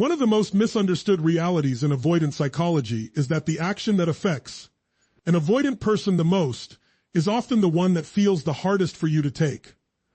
One of the most misunderstood realities in avoidant psychology is that the action that affects an avoidant person the most is often the one that feels the hardest for you to take.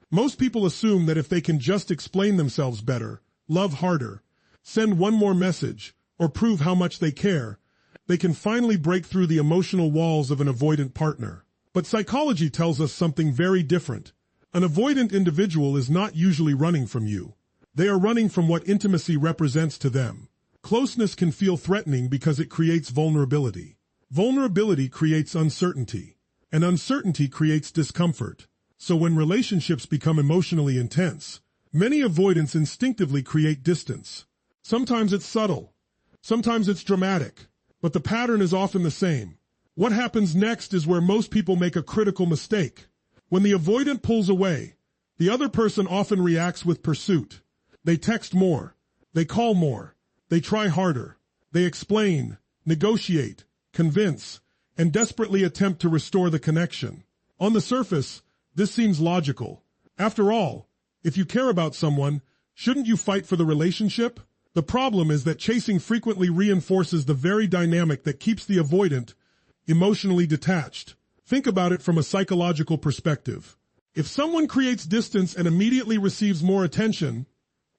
Most people assume that if they can just explain themselves better, love harder, send one more message, or prove how much they care, they can finally break through the emotional walls of an avoidant partner. But psychology tells us something very different. An avoidant individual is not usually running from you. They are running from what intimacy represents to them. Closeness can feel threatening because it creates vulnerability. Vulnerability creates uncertainty, and uncertainty creates discomfort. So when relationships become emotionally intense, many avoidants instinctively create distance. Sometimes it's subtle, sometimes it's dramatic, but the pattern is often the same. What happens next is where most people make a critical mistake. When the avoidant pulls away, the other person often reacts with pursuit. They text more, they call more, they try harder, they explain, negotiate, convince, and desperately attempt to restore the connection. On the surface, this seems logical. After all, if you care about someone, shouldn't you fight for the relationship? The problem is that chasing frequently reinforces the very dynamic that keeps the avoidant emotionally detached. Think about it from a psychological perspective. If someone creates distance and immediately receives more attention,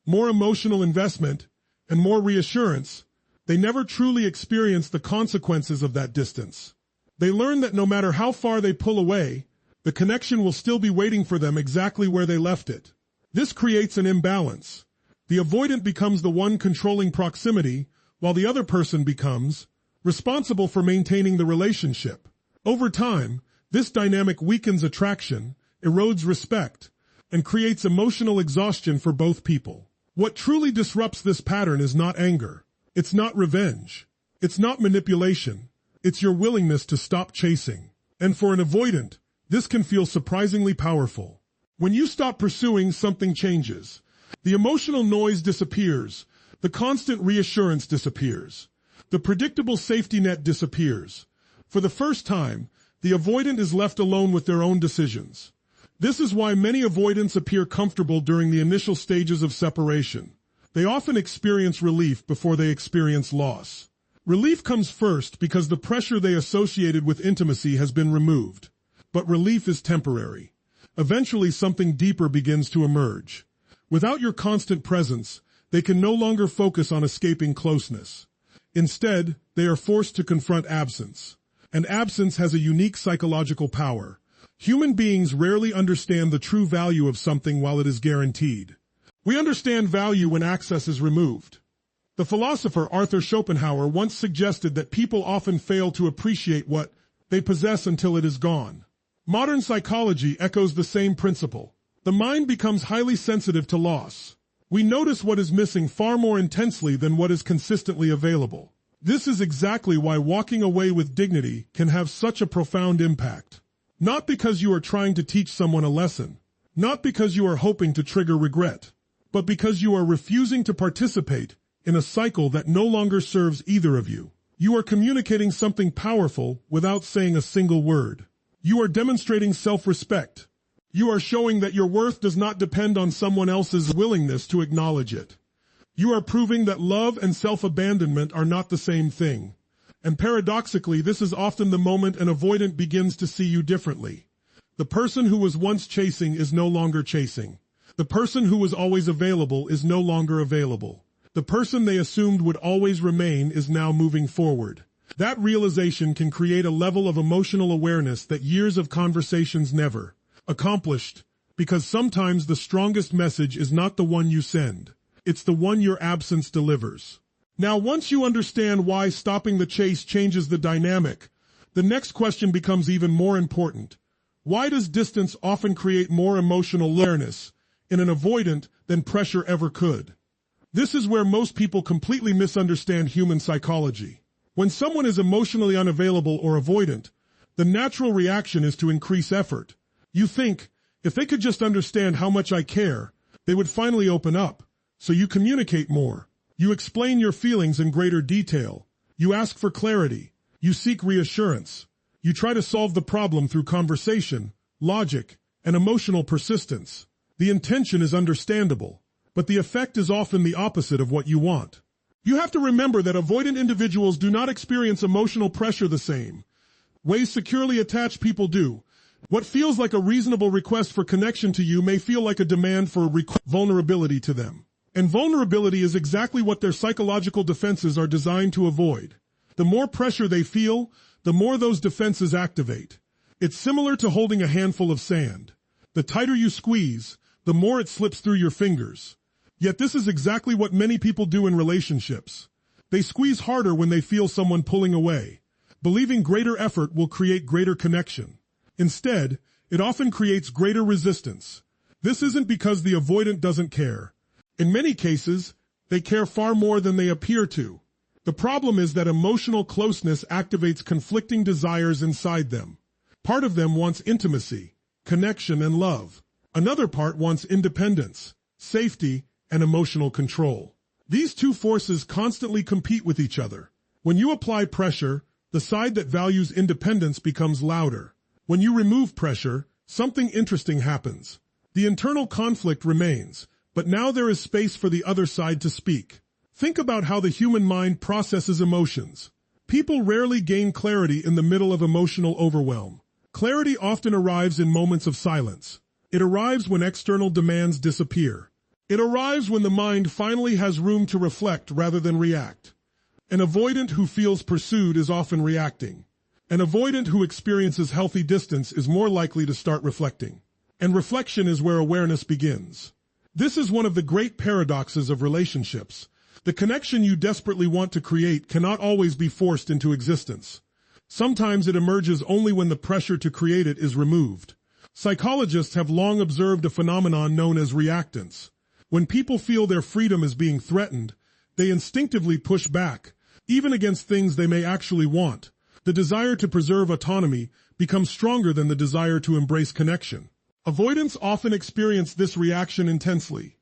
more emotional investment, and more reassurance, they never truly experience the consequences of that distance. They learn that no matter how far they pull away, the connection will still be waiting for them exactly where they left it. This creates an imbalance. The avoidant becomes the one controlling proximity, while the other person becomes responsible for maintaining the relationship. Over time, this dynamic weakens attraction, erodes respect, and creates emotional exhaustion for both people. What truly disrupts this pattern is not anger. It's not revenge. It's not manipulation. It's your willingness to stop chasing. And for an avoidant, this can feel surprisingly powerful. When you stop pursuing, something changes. The emotional noise disappears. The constant reassurance disappears. The predictable safety net disappears. For the first time, the avoidant is left alone with their own decisions. This is why many avoidants appear comfortable during the initial stages of separation. They often experience relief before they experience loss. Relief comes first because the pressure they associated with intimacy has been removed. But relief is temporary. Eventually, something deeper begins to emerge. Without your constant presence, they can no longer focus on escaping closeness. Instead, they are forced to confront absence. And absence has a unique psychological power. Human beings rarely understand the true value of something while it is guaranteed. We understand value when access is removed. The philosopher Arthur Schopenhauer once suggested that people often fail to appreciate what they possess until it is gone. Modern psychology echoes the same principle. The mind becomes highly sensitive to loss. We notice what is missing far more intensely than what is consistently available. This is exactly why walking away with dignity can have such a profound impact. Not because you are trying to teach someone a lesson, not because you are hoping to trigger regret, but because you are refusing to participate in a cycle that no longer serves either of you. You are communicating something powerful without saying a single word. You are demonstrating self-respect. You are showing that your worth does not depend on someone else's willingness to acknowledge it. You are proving that love and self-abandonment are not the same thing. And paradoxically, this is often the moment an avoidant begins to see you differently. The person who was once chasing is no longer chasing. The person who was always available is no longer available. The person they assumed would always remain is now moving forward. That realization can create a level of emotional awareness that years of conversations never accomplished, because sometimes the strongest message is not the one you send. It's the one your absence delivers. Now, once you understand why stopping the chase changes the dynamic, the next question becomes even more important. Why does distance often create more emotional awareness in an avoidant than pressure ever could? This is where most people completely misunderstand human psychology. When someone is emotionally unavailable or avoidant, the natural reaction is to increase effort. You think, if they could just understand how much I care, they would finally open up. So you communicate more. You explain your feelings in greater detail. You ask for clarity. You seek reassurance. You try to solve the problem through conversation, logic, and emotional persistence. The intention is understandable, but the effect is often the opposite of what you want. You have to remember that avoidant individuals do not experience emotional pressure the same ways securely attached people do. What feels like a reasonable request for connection to you may feel like a demand for vulnerability to them. And vulnerability is exactly what their psychological defenses are designed to avoid. The more pressure they feel, the more those defenses activate. It's similar to holding a handful of sand. The tighter you squeeze, the more it slips through your fingers. Yet this is exactly what many people do in relationships. They squeeze harder when they feel someone pulling away, believing greater effort will create greater connection. Instead, it often creates greater resistance. This isn't because the avoidant doesn't care. In many cases, they care far more than they appear to. The problem is that emotional closeness activates conflicting desires inside them. Part of them wants intimacy, connection, and love. Another part wants independence, safety, and emotional control. These two forces constantly compete with each other. When you apply pressure, the side that values independence becomes louder. When you remove pressure, something interesting happens. The internal conflict remains, but now there is space for the other side to speak. Think about how the human mind processes emotions. People rarely gain clarity in the middle of emotional overwhelm. Clarity often arrives in moments of silence. It arrives when external demands disappear. It arrives when the mind finally has room to reflect rather than react. An avoidant who feels pursued is often reacting. An avoidant who experiences healthy distance is more likely to start reflecting. And reflection is where awareness begins. This is one of the great paradoxes of relationships. The connection you desperately want to create cannot always be forced into existence. Sometimes it emerges only when the pressure to create it is removed. Psychologists have long observed a phenomenon known as reactance. When people feel their freedom is being threatened, they instinctively push back, even against things they may actually want. The desire to preserve autonomy becomes stronger than the desire to embrace connection. Avoidants often experience this reaction intensely.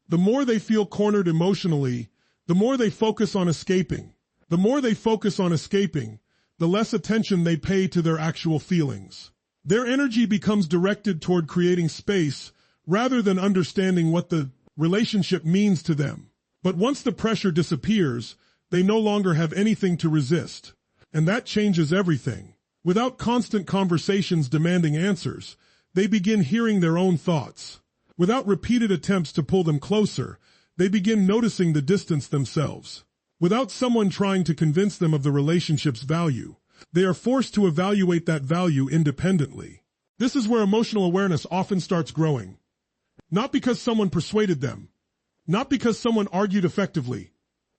The more they feel cornered emotionally, the more they focus on escaping. The more they focus on escaping, the less attention they pay to their actual feelings. Their energy becomes directed toward creating space rather than understanding what the relationship means to them. But once the pressure disappears, they no longer have anything to resist. And that changes everything. Without constant conversations demanding answers, they begin hearing their own thoughts. Without repeated attempts to pull them closer, they begin noticing the distance themselves. Without someone trying to convince them of the relationship's value, they are forced to evaluate that value independently. This is where emotional awareness often starts growing. Not because someone persuaded them, not because someone argued effectively,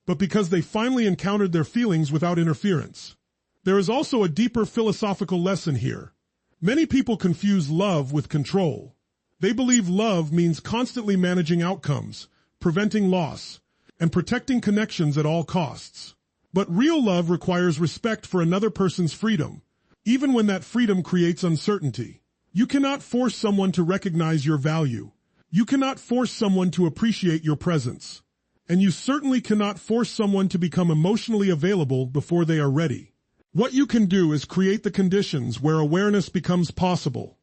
but because they finally encountered their feelings without interference. There is also a deeper philosophical lesson here. Many people confuse love with control. They believe love means constantly managing outcomes, preventing loss, and protecting connections at all costs. But real love requires respect for another person's freedom, even when that freedom creates uncertainty. You cannot force someone to recognize your value. You cannot force someone to appreciate your presence. And you certainly cannot force someone to become emotionally available before they are ready. What you can do is create the conditions where awareness becomes possible.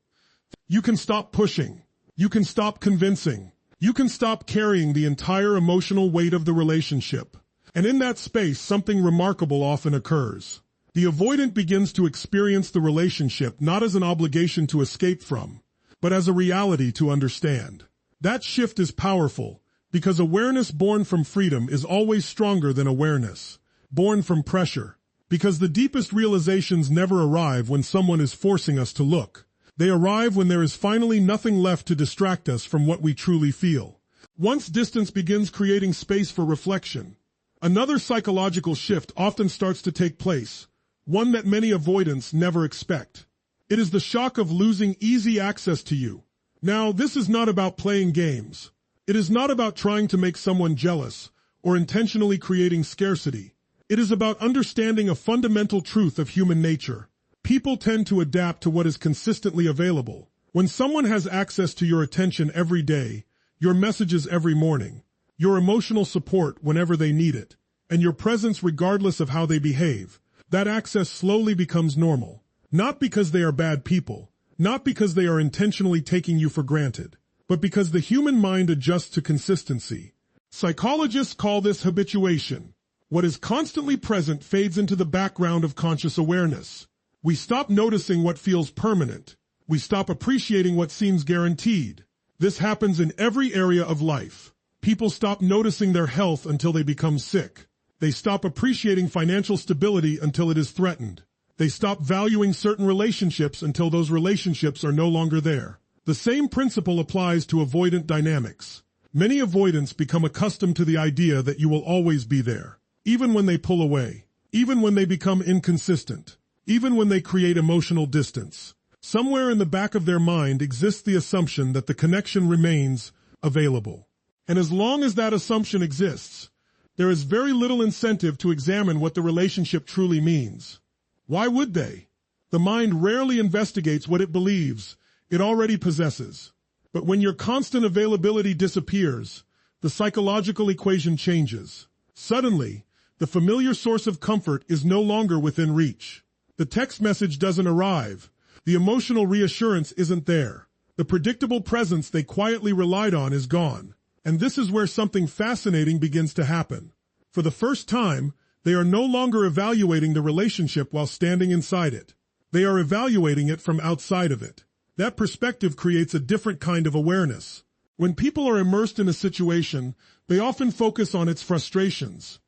You can stop pushing. You can stop convincing. You can stop carrying the entire emotional weight of the relationship. And in that space, something remarkable often occurs. The avoidant begins to experience the relationship not as an obligation to escape from, but as a reality to understand. That shift is powerful, because awareness born from freedom is always stronger than awareness born from pressure. Because the deepest realizations never arrive when someone is forcing us to look. They arrive when there is finally nothing left to distract us from what we truly feel. Once distance begins creating space for reflection, another psychological shift often starts to take place, one that many avoidants never expect. It is the shock of losing easy access to you. Now, this is not about playing games. It is not about trying to make someone jealous or intentionally creating scarcity. It is about understanding a fundamental truth of human nature. People tend to adapt to what is consistently available. When someone has access to your attention every day, your messages every morning, your emotional support whenever they need it, and your presence regardless of how they behave, that access slowly becomes normal. Not because they are bad people, not because they are intentionally taking you for granted, but because the human mind adjusts to consistency. Psychologists call this habituation. What is constantly present fades into the background of conscious awareness. We stop noticing what feels permanent. We stop appreciating what seems guaranteed. This happens in every area of life. People stop noticing their health until they become sick. They stop appreciating financial stability until it is threatened. They stop valuing certain relationships until those relationships are no longer there. The same principle applies to avoidant dynamics. Many avoidants become accustomed to the idea that you will always be there, even when they pull away, even when they become inconsistent, even when they create emotional distance. Somewhere in the back of their mind exists the assumption that the connection remains available. And as long as that assumption exists, there is very little incentive to examine what the relationship truly means. Why would they? The mind rarely investigates what it believes it already possesses. But when your constant availability disappears, the psychological equation changes. Suddenly, the familiar source of comfort is no longer within reach. The text message doesn't arrive. The emotional reassurance isn't there. The predictable presence they quietly relied on is gone. And this is where something fascinating begins to happen. For the first time, they are no longer evaluating the relationship while standing inside it. They are evaluating it from outside of it. That perspective creates a different kind of awareness. When people are immersed in a situation, they often focus on its frustrations.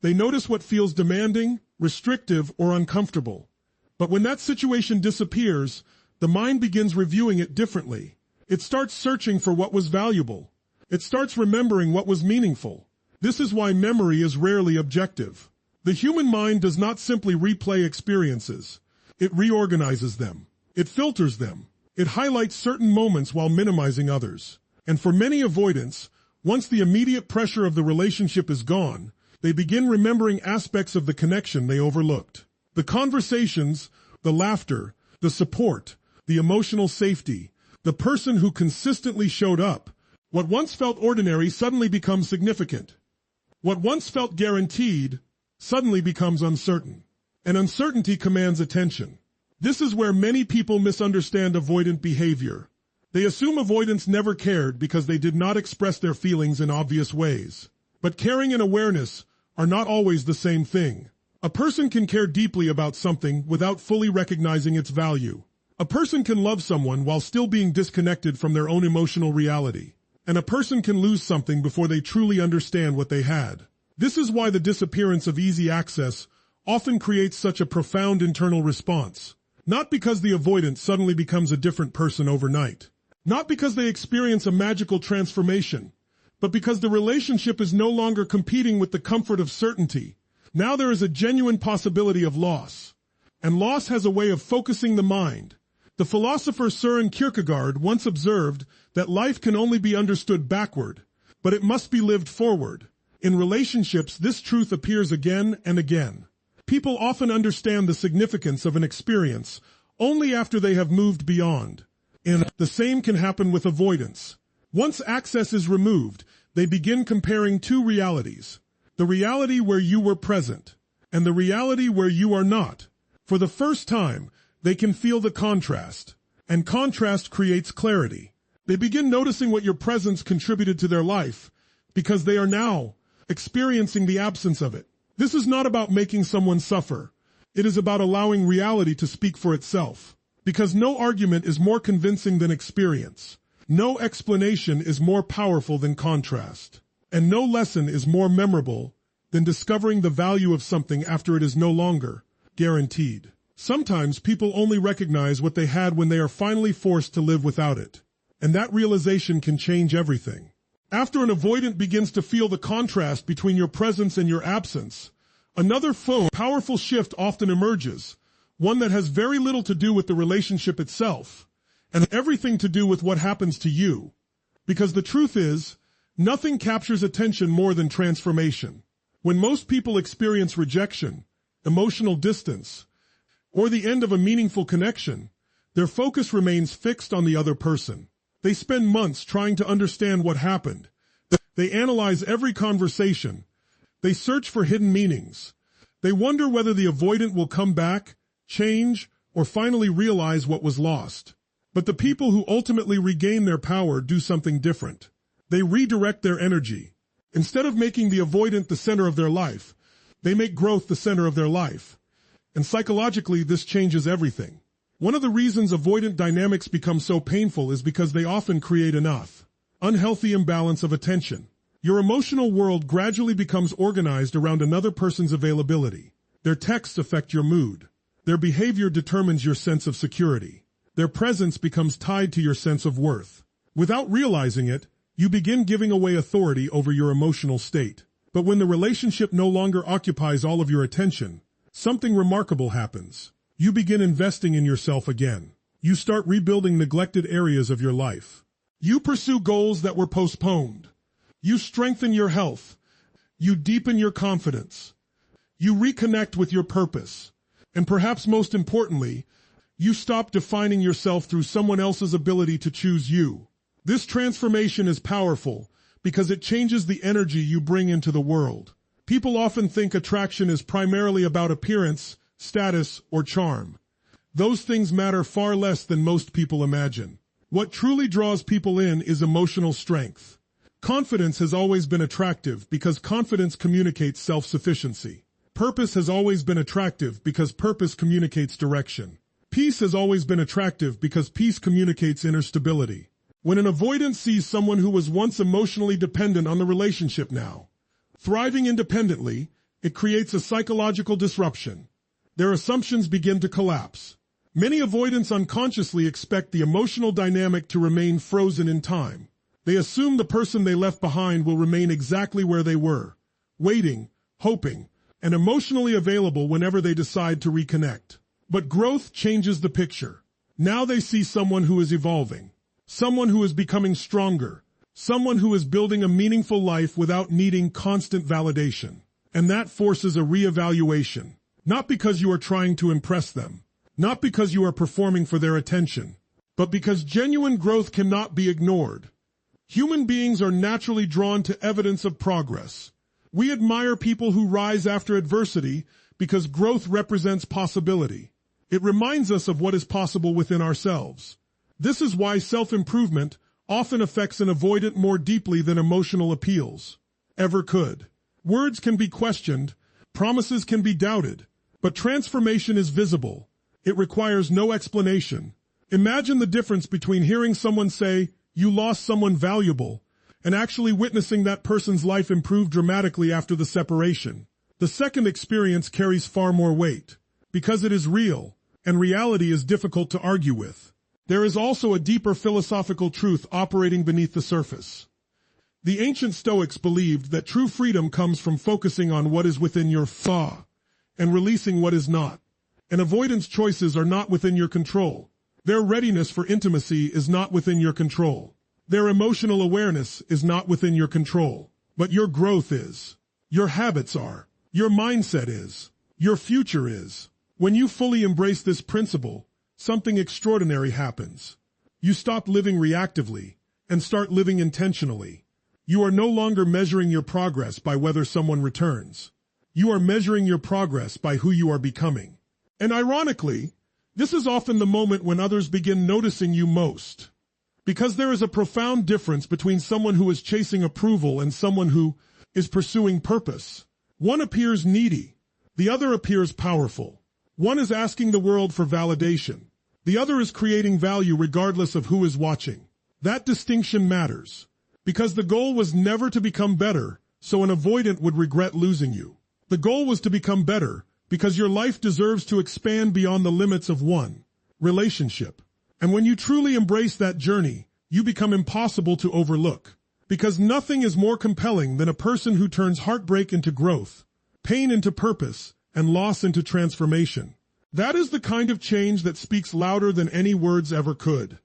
They notice what feels demanding, restrictive, or uncomfortable. But when that situation disappears, the mind begins reviewing it differently. It starts searching for what was valuable. It starts remembering what was meaningful. This is why memory is rarely objective. The human mind does not simply replay experiences. It reorganizes them. It filters them. It highlights certain moments while minimizing others. And for many avoidants, once the immediate pressure of the relationship is gone, they begin remembering aspects of the connection they overlooked. The conversations, the laughter, the support, the emotional safety, the person who consistently showed up. What once felt ordinary suddenly becomes significant. What once felt guaranteed suddenly becomes uncertain. And uncertainty commands attention. This is where many people misunderstand avoidant behavior. They assume avoidants never cared because they did not express their feelings in obvious ways. But caring and awareness are not always the same thing. A person can care deeply about something without fully recognizing its value. A person can love someone while still being disconnected from their own emotional reality. And a person can lose something before they truly understand what they had. This is why the disappearance of easy access often creates such a profound internal response. Not because the avoidant suddenly becomes a different person overnight. Not because they experience a magical transformation, but because the relationship is no longer competing with the comfort of certainty. Now there is a genuine possibility of loss. And loss has a way of focusing the mind. The philosopher Søren Kierkegaard once observed that life can only be understood backward, but it must be lived forward. In relationships, this truth appears again and again. People often understand the significance of an experience only after they have moved beyond. And the same can happen with avoidance. Once access is removed, they begin comparing two realities. The reality where you were present, and the reality where you are not. For the first time, they can feel the contrast. And contrast creates clarity. They begin noticing what your presence contributed to their life, because they are now experiencing the absence of it. This is not about making someone suffer. It is about allowing reality to speak for itself. Because no argument is more convincing than experience. No explanation is more powerful than contrast. And no lesson is more memorable than discovering the value of something after it is no longer guaranteed. Sometimes people only recognize what they had when they are finally forced to live without it. And that realization can change everything. After an avoidant begins to feel the contrast between your presence and your absence, another powerful shift often emerges, one that has very little to do with the relationship itself, and everything to do with what happens to you. Because the truth is, nothing captures attention more than transformation. When most people experience rejection, emotional distance, or the end of a meaningful connection, their focus remains fixed on the other person. They spend months trying to understand what happened. They analyze every conversation. They search for hidden meanings. They wonder whether the avoidant will come back, change, or finally realize what was lost. But the people who ultimately regain their power do something different. They redirect their energy. Instead of making the avoidant the center of their life, They make growth the center of their life. And psychologically, this changes everything. One of the reasons avoidant dynamics become so painful is because they often create enough unhealthy imbalance of attention. Your emotional world gradually becomes organized around another person's availability. Their texts affect your mood. Their behavior determines your sense of security. Their presence becomes tied to your sense of worth. Without realizing it, you begin giving away authority over your emotional state. But when the relationship no longer occupies all of your attention, something remarkable happens. You begin investing in yourself again. You start rebuilding neglected areas of your life. You pursue goals that were postponed. You strengthen your health. You deepen your confidence. You reconnect with your purpose. And perhaps most importantly, you stop defining yourself through someone else's ability to choose you. This transformation is powerful because it changes the energy you bring into the world. People often think attraction is primarily about appearance, status, or charm. Those things matter far less than most people imagine. What truly draws people in is emotional strength. Confidence has always been attractive because confidence communicates self-sufficiency. Purpose has always been attractive because purpose communicates direction. Peace has always been attractive because peace communicates inner stability. When an avoidant sees someone who was once emotionally dependent on the relationship now thriving independently, it creates a psychological disruption. Their assumptions begin to collapse. Many avoidants unconsciously expect the emotional dynamic to remain frozen in time. They assume the person they left behind will remain exactly where they were, waiting, hoping, and emotionally available whenever they decide to reconnect. But growth changes the picture. Now they see someone who is evolving, someone who is becoming stronger, someone who is building a meaningful life without needing constant validation. And that forces a reevaluation. Not because you are trying to impress them, not because you are performing for their attention, but because genuine growth cannot be ignored. Human beings are naturally drawn to evidence of progress. We admire people who rise after adversity because growth represents possibility. It reminds us of what is possible within ourselves. This is why self-improvement often affects an avoidant more deeply than emotional appeals ever could. Words can be questioned, promises can be doubted, but transformation is visible. It requires no explanation. Imagine the difference between hearing someone say, "You lost someone valuable," and actually witnessing that person's life improve dramatically after the separation. The second experience carries far more weight, because it is real, and reality is difficult to argue with. There is also a deeper philosophical truth operating beneath the surface. The ancient Stoics believed that true freedom comes from focusing on what is within your thought and releasing what is not. And avoidance choices are not within your control. Their readiness for intimacy is not within your control. Their emotional awareness is not within your control. But your growth is. Your habits are. Your mindset is. Your future is. When you fully embrace this principle, something extraordinary happens. You stop living reactively and start living intentionally. You are no longer measuring your progress by whether someone returns. You are measuring your progress by who you are becoming. And ironically, this is often the moment when others begin noticing you most. Because there is a profound difference between someone who is chasing approval and someone who is pursuing purpose. One appears needy. The other appears powerful. One is asking the world for validation. The other is creating value regardless of who is watching. That distinction matters. Because the goal was never to become better, so an avoidant would regret losing you. The goal was to become better, because your life deserves to expand beyond the limits of one relationship. And when you truly embrace that journey, you become impossible to overlook. Because nothing is more compelling than a person who turns heartbreak into growth, pain into purpose, and loss into transformation. That is the kind of change that speaks louder than any words ever could.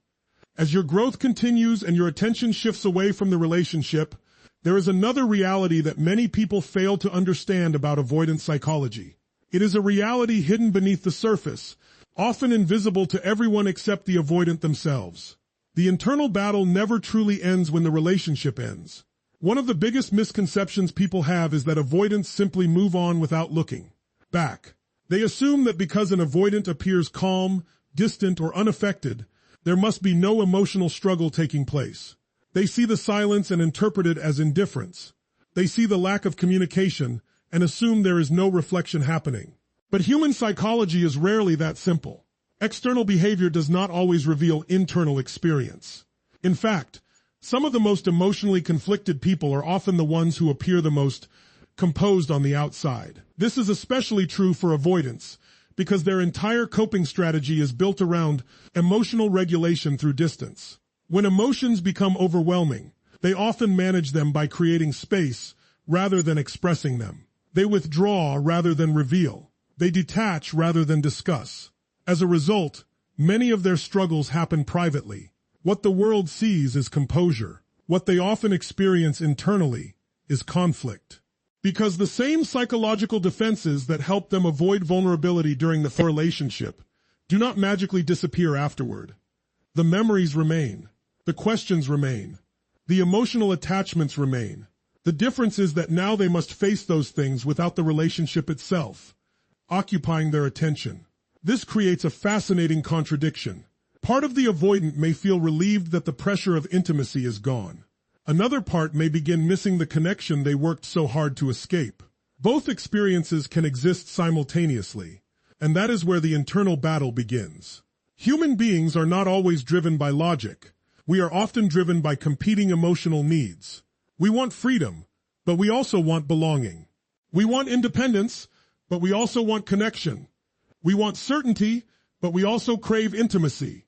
As your growth continues and your attention shifts away from the relationship, there is another reality that many people fail to understand about avoidant psychology. It is a reality hidden beneath the surface, often invisible to everyone except the avoidant themselves. The internal battle never truly ends when the relationship ends. One of the biggest misconceptions people have is that avoidants simply move on without looking back. They assume that because an avoidant appears calm, distant, or unaffected, there must be no emotional struggle taking place. They see the silence and interpret it as indifference. They see the lack of communication and assume there is no reflection happening. But human psychology is rarely that simple. External behavior does not always reveal internal experience. In fact, some of the most emotionally conflicted people are often the ones who appear the most composed on the outside. This is especially true for avoidants, because their entire coping strategy is built around emotional regulation through distance. When emotions become overwhelming, they often manage them by creating space rather than expressing them. They withdraw rather than reveal. They detach rather than discuss. As a result, many of their struggles happen privately. What the world sees is composure. What they often experience internally is conflict. Because the same psychological defenses that help them avoid vulnerability during the relationship do not magically disappear afterward. The memories remain. The questions remain. The emotional attachments remain. The difference is that now they must face those things without the relationship itself occupying their attention. This creates a fascinating contradiction. Part of the avoidant may feel relieved that the pressure of intimacy is gone. Another part may begin missing the connection they worked so hard to escape. Both experiences can exist simultaneously, and that is where the internal battle begins. Human beings are not always driven by logic. We are often driven by competing emotional needs. We want freedom, but we also want belonging. We want independence, but we also want connection. We want certainty, but we also crave intimacy.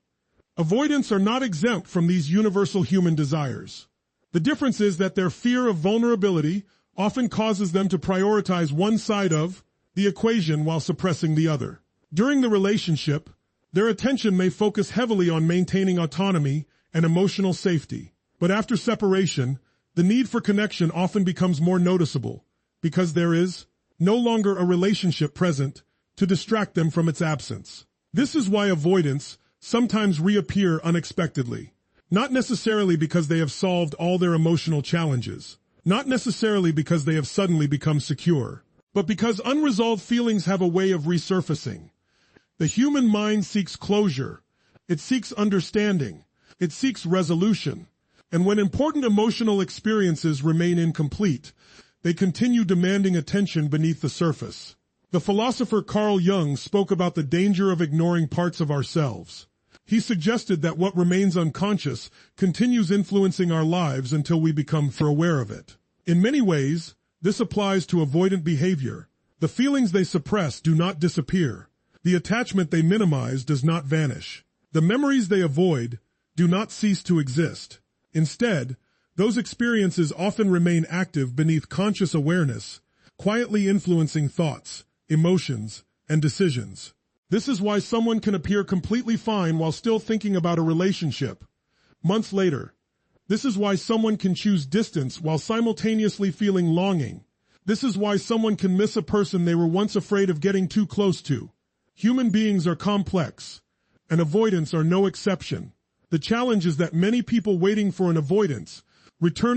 Avoidants are not exempt from these universal human desires. The difference is that their fear of vulnerability often causes them to prioritize one side of the equation while suppressing the other. During the relationship, their attention may focus heavily on maintaining autonomy and emotional safety. But after separation, the need for connection often becomes more noticeable because there is no longer a relationship present to distract them from its absence. This is why avoidants sometimes reappear unexpectedly. Not necessarily because they have solved all their emotional challenges, not necessarily because they have suddenly become secure, but because unresolved feelings have a way of resurfacing. The human mind seeks closure, it seeks understanding, it seeks resolution, and when important emotional experiences remain incomplete, they continue demanding attention beneath the surface. The philosopher Carl Jung spoke about the danger of ignoring parts of ourselves. He suggested that what remains unconscious continues influencing our lives until we become aware of it. In many ways, this applies to avoidant behavior. The feelings they suppress do not disappear. The attachment they minimize does not vanish. The memories they avoid do not cease to exist. Instead, those experiences often remain active beneath conscious awareness, quietly influencing thoughts, emotions, and decisions. This is why someone can appear completely fine while still thinking about a relationship months later. This is why someone can choose distance while simultaneously feeling longing. This is why someone can miss a person they were once afraid of getting too close to. Human beings are complex, and avoidants are no exception. The challenge is that many people waiting for an avoidance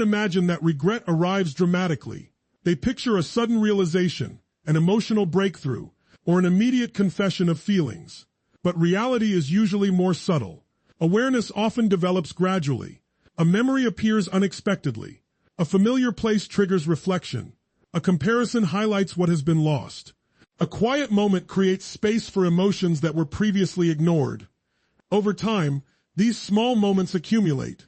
imagine that regret arrives dramatically. They picture a sudden realization, an emotional breakthrough, or an immediate confession of feelings. But reality is usually more subtle. Awareness often develops gradually. A memory appears unexpectedly. A familiar place triggers reflection. A comparison highlights what has been lost. A quiet moment creates space for emotions that were previously ignored. Over time, these small moments accumulate,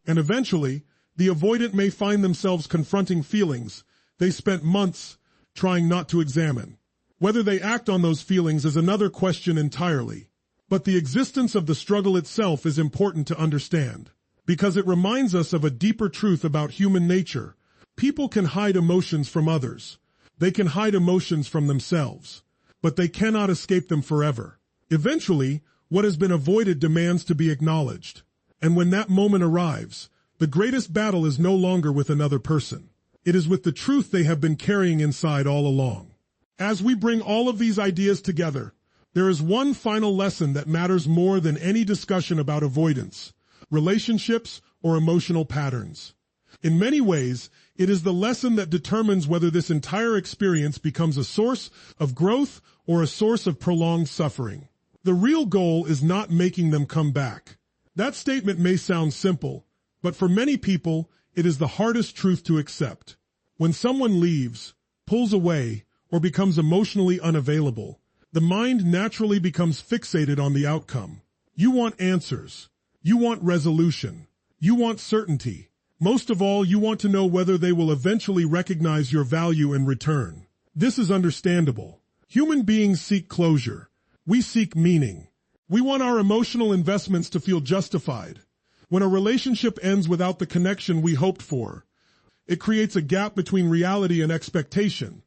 and eventually, the avoidant may find themselves confronting feelings they spent months trying not to examine. Whether they act on those feelings is another question entirely. But the existence of the struggle itself is important to understand, because it reminds us of a deeper truth about human nature. People can hide emotions from others. They can hide emotions from themselves, but they cannot escape them forever. Eventually, what has been avoided demands to be acknowledged. And when that moment arrives, the greatest battle is no longer with another person. It is with the truth they have been carrying inside all along. As we bring all of these ideas together, there is one final lesson that matters more than any discussion about avoidance, relationships, or emotional patterns. In many ways, it is the lesson that determines whether this entire experience becomes a source of growth or a source of prolonged suffering. The real goal is not making them come back. That statement may sound simple, but for many people, it is the hardest truth to accept. When someone leaves, pulls away, or becomes emotionally unavailable, the mind naturally becomes fixated on the outcome. You want answers. You want resolution. You want certainty. Most of all, you want to know whether they will eventually recognize your value in return. This is understandable. Human beings seek closure. We seek meaning. We want our emotional investments to feel justified. When a relationship ends without the connection we hoped for, it creates a gap between reality and expectation,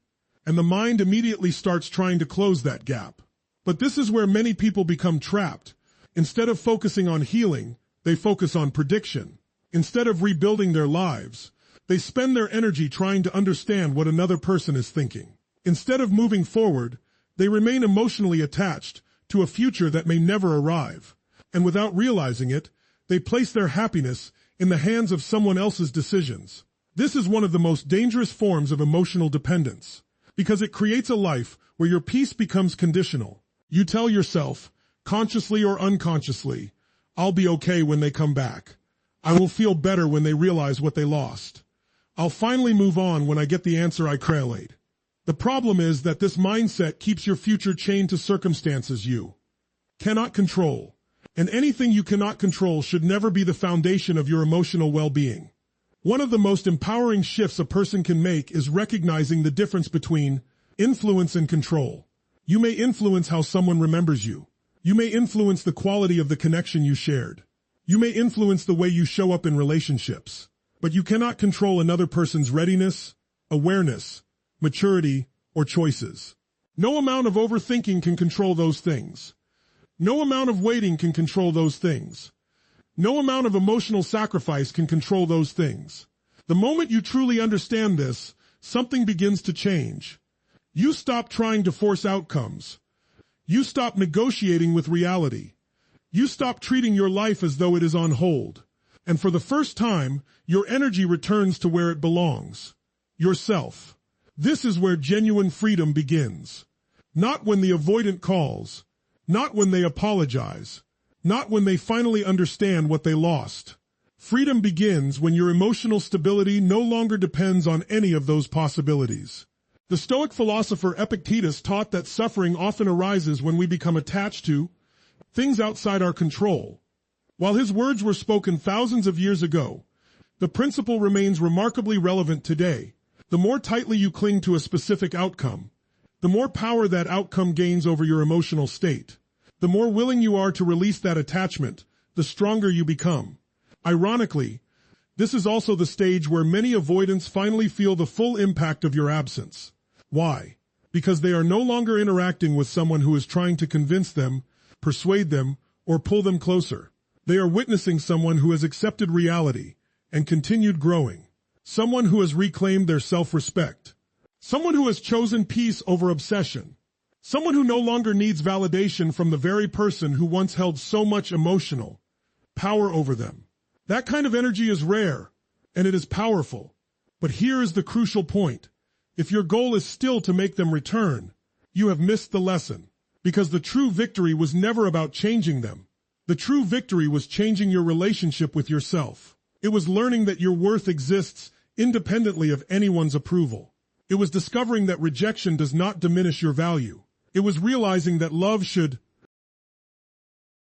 and the mind immediately starts trying to close that gap. But this is where many people become trapped. Instead of focusing on healing, they focus on prediction. Instead of rebuilding their lives, they spend their energy trying to understand what another person is thinking. Instead of moving forward, they remain emotionally attached to a future that may never arrive. And without realizing it, they place their happiness in the hands of someone else's decisions. This is one of the most dangerous forms of emotional dependence, because it creates a life where your peace becomes conditional. You tell yourself, consciously or unconsciously, I'll be okay when they come back. I will feel better when they realize what they lost. I'll finally move on when I get the answer I craved. The problem is that this mindset keeps your future chained to circumstances you cannot control, and anything you cannot control should never be the foundation of your emotional well-being. One of the most empowering shifts a person can make is recognizing the difference between influence and control. You may influence how someone remembers you. You may influence the quality of the connection you shared. You may influence the way you show up in relationships, but you cannot control another person's readiness, awareness, maturity, or choices. No amount of overthinking can control those things. No amount of waiting can control those things. No amount of emotional sacrifice can control those things. The moment you truly understand this, something begins to change. You stop trying to force outcomes. You stop negotiating with reality. You stop treating your life as though it is on hold. And for the first time, your energy returns to where it belongs. Yourself. This is where genuine freedom begins. Not when the avoidant calls. Not when they apologize. Not when they finally understand what they lost. Freedom begins when your emotional stability no longer depends on any of those possibilities. The Stoic philosopher Epictetus taught that suffering often arises when we become attached to things outside our control. While his words were spoken thousands of years ago, the principle remains remarkably relevant today. The more tightly you cling to a specific outcome, the more power that outcome gains over your emotional state. The more willing you are to release that attachment, the stronger you become. Ironically, this is also the stage where many avoidants finally feel the full impact of your absence. Why? Because they are no longer interacting with someone who is trying to convince them, persuade them, or pull them closer. They are witnessing someone who has accepted reality and continued growing. Someone who has reclaimed their self-respect. Someone who has chosen peace over obsession. Someone who no longer needs validation from the very person who once held so much emotional power over them. That kind of energy is rare, and it is powerful. But here is the crucial point. If your goal is still to make them return, you have missed the lesson. Because the true victory was never about changing them. The true victory was changing your relationship with yourself. It was learning that your worth exists independently of anyone's approval. It was discovering that rejection does not diminish your value. It was realizing that love should